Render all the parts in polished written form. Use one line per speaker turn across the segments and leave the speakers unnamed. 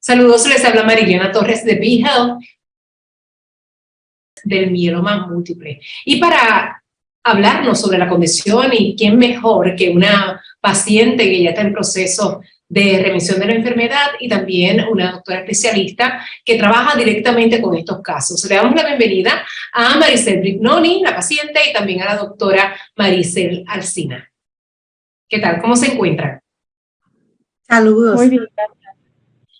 Saludos, les habla Marilena Torres de BeHealth del mieloma múltiple. Y para hablarnos sobre la condición y quién mejor que una paciente que ya está en proceso de remisión de la enfermedad y también una doctora especialista que trabaja directamente con estos casos. Le damos la bienvenida a Maricel Brignoni, la paciente, y también a la doctora Maricel Alsina. ¿Qué tal? ¿Cómo se encuentran?
Saludos.
Muy bien.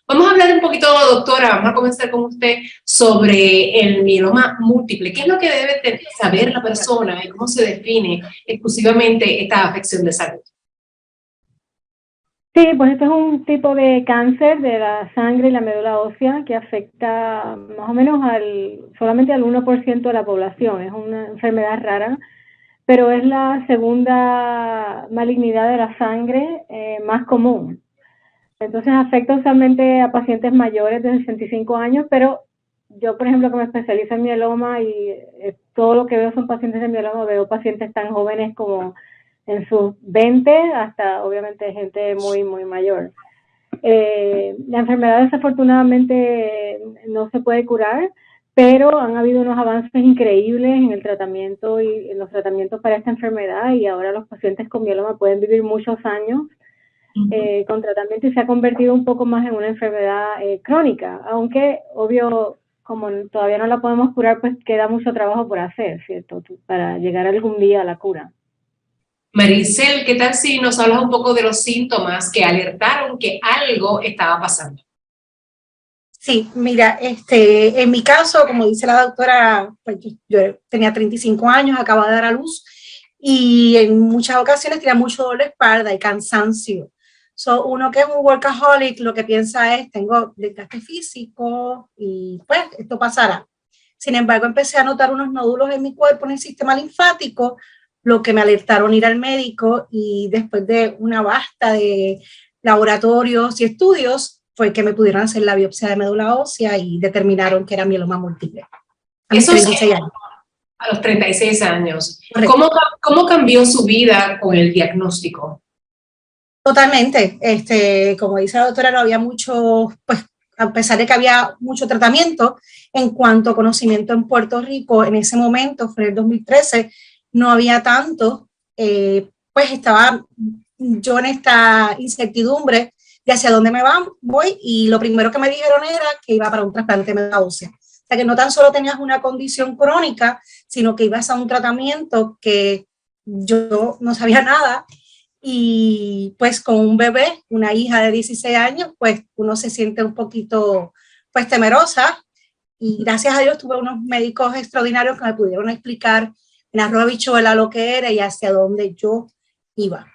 Vamos a hablar un poquito, doctora, vamos a comenzar con usted sobre el mieloma múltiple. ¿Qué es lo que debe saber la persona y cómo se define exclusivamente esta afección de salud?
Sí, pues este es un tipo de cáncer de la sangre y la médula ósea que afecta más o menos solamente al 1% de la población. Es una enfermedad rara, pero es la segunda malignidad de la sangre más común. Entonces afecta usualmente a pacientes mayores de 65 años, pero yo, por ejemplo, que me especializo en mieloma y todo lo que veo son pacientes de mieloma, veo pacientes tan jóvenes como en sus 20 hasta, obviamente, gente muy, muy mayor. La enfermedad desafortunadamente no se puede curar, pero han habido unos avances increíbles en el tratamiento y en los tratamientos para esta enfermedad y ahora los pacientes con mieloma pueden vivir muchos años con tratamiento y se ha convertido un poco más en una enfermedad crónica, aunque obvio como todavía no la podemos curar, pues queda mucho trabajo por hacer, ¿cierto? Para llegar algún día a la cura.
Maricel, ¿qué tal si nos hablas un poco de los síntomas que alertaron que algo estaba pasando?
Sí, mira, en mi caso, como dice la doctora, pues yo tenía 35 años, acabo de dar a luz y en muchas ocasiones tenía mucho dolor de espalda y cansancio. Uno que es un workaholic lo que piensa es, tengo desgaste físico y pues esto pasará. Sin embargo, empecé a notar unos nódulos en mi cuerpo, en el sistema linfático, lo que me alertaron ir al médico y después de una basta de laboratorios y estudios fue que me pudieron hacer la biopsia de médula ósea y determinaron que era mieloma múltiple. A mis 36 años.
A los 36 años.
Correcto.
¿Cómo cambió su vida con el diagnóstico?
Totalmente. Como dice la doctora, no había mucho, pues a pesar de que había mucho tratamiento en cuanto a conocimiento en Puerto Rico, en ese momento, fue en el 2013, no había tanto, pues estaba yo en esta incertidumbre de hacia dónde voy y lo primero que me dijeron era que iba para un trasplante de médula ósea. O sea que no tan solo tenías una condición crónica, sino que ibas a un tratamiento que yo no sabía nada y pues con un bebé, una hija de 16 años, pues uno se siente un poquito pues temerosa y gracias a Dios tuve unos médicos extraordinarios que me pudieron explicar en arroz habichuela lo que era y hacia dónde yo iba.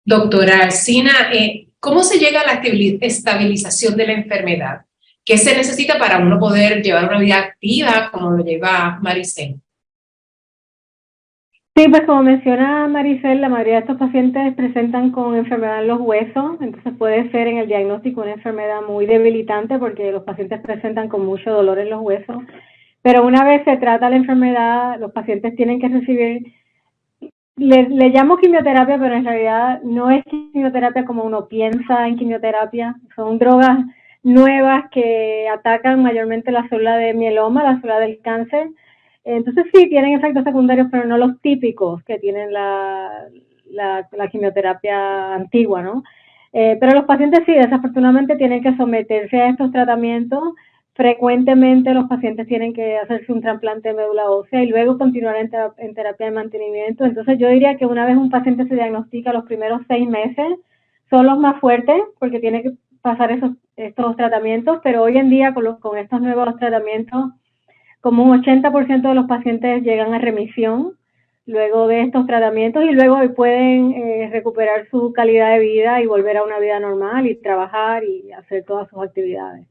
Doctora Alsina, ¿cómo se llega a la estabilización de la enfermedad? ¿Qué se necesita para uno poder llevar una vida activa como lo lleva Maricel?
Sí, pues como menciona Maricel, la mayoría de estos pacientes presentan con enfermedad en los huesos, entonces puede ser en el diagnóstico una enfermedad muy debilitante porque los pacientes presentan con mucho dolor en los huesos, pero una vez se trata la enfermedad, los pacientes tienen que recibir, le llamo quimioterapia, pero en realidad no es quimioterapia como uno piensa en quimioterapia, son drogas nuevas que atacan mayormente la célula de mieloma, la célula del cáncer. Entonces sí, tienen efectos secundarios, pero no los típicos que tienen la quimioterapia antigua, ¿no? Pero los pacientes sí, desafortunadamente tienen que someterse a estos tratamientos. Frecuentemente los pacientes tienen que hacerse un trasplante de médula ósea y luego continuar en terapia de mantenimiento. Entonces yo diría que una vez un paciente se diagnostica, los primeros 6 meses son los más fuertes porque tiene que pasar estos tratamientos, pero hoy en día con estos nuevos tratamientos, como un 80% de los pacientes llegan a remisión luego de estos tratamientos y luego pueden recuperar su calidad de vida y volver a una vida normal y trabajar y hacer todas sus actividades.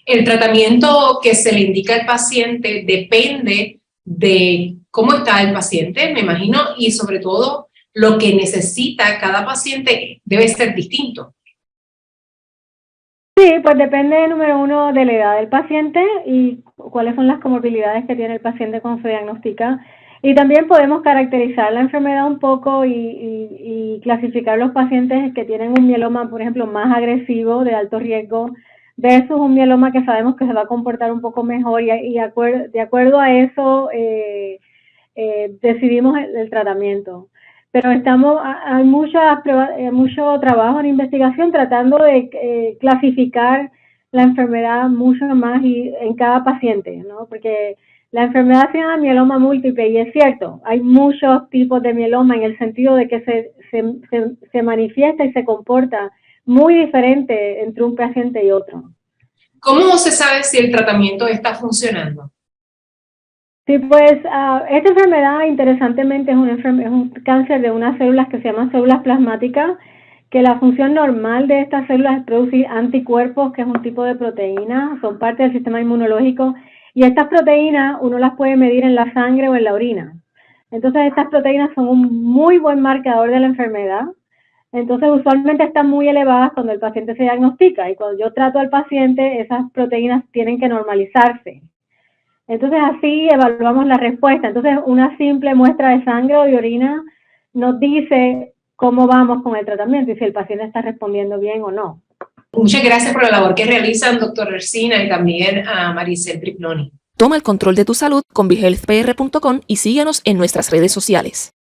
El tratamiento que se le indica al paciente depende de cómo está el paciente, me imagino, y sobre todo lo que necesita cada paciente debe ser distinto.
Sí, pues depende, número uno, de la edad del paciente y cuáles son las comorbilidades que tiene el paciente cuando se diagnostica. Y también podemos caracterizar la enfermedad un poco y clasificar los pacientes que tienen un mieloma, por ejemplo, más agresivo, de alto riesgo versus un mieloma que sabemos que se va a comportar un poco mejor y de acuerdo a eso decidimos el tratamiento. Pero hay mucho trabajo en investigación tratando de clasificar la enfermedad mucho más en cada paciente, ¿no? Porque la enfermedad se llama mieloma múltiple y es cierto, hay muchos tipos de mieloma en el sentido de que se manifiesta y se comporta muy diferente entre un paciente y otro.
¿Cómo se sabe si el tratamiento está funcionando?
Sí, pues esta enfermedad interesantemente es un cáncer de unas células que se llaman células plasmáticas, que la función normal de estas células es producir anticuerpos, que es un tipo de proteína, son parte del sistema inmunológico, y estas proteínas uno las puede medir en la sangre o en la orina. Entonces estas proteínas son un muy buen marcador de la enfermedad. Entonces usualmente están muy elevadas cuando el paciente se diagnostica, y cuando yo trato al paciente esas proteínas tienen que normalizarse. Entonces así evaluamos la respuesta. Entonces una simple muestra de sangre o de orina nos dice cómo vamos con el tratamiento y si el paciente está respondiendo bien o no.
Muchas gracias por la labor que realizan, doctor Ercina, y también a Maricel Prignoni.
Toma el control de tu salud con BeHealthPR.com y síguenos en nuestras redes sociales.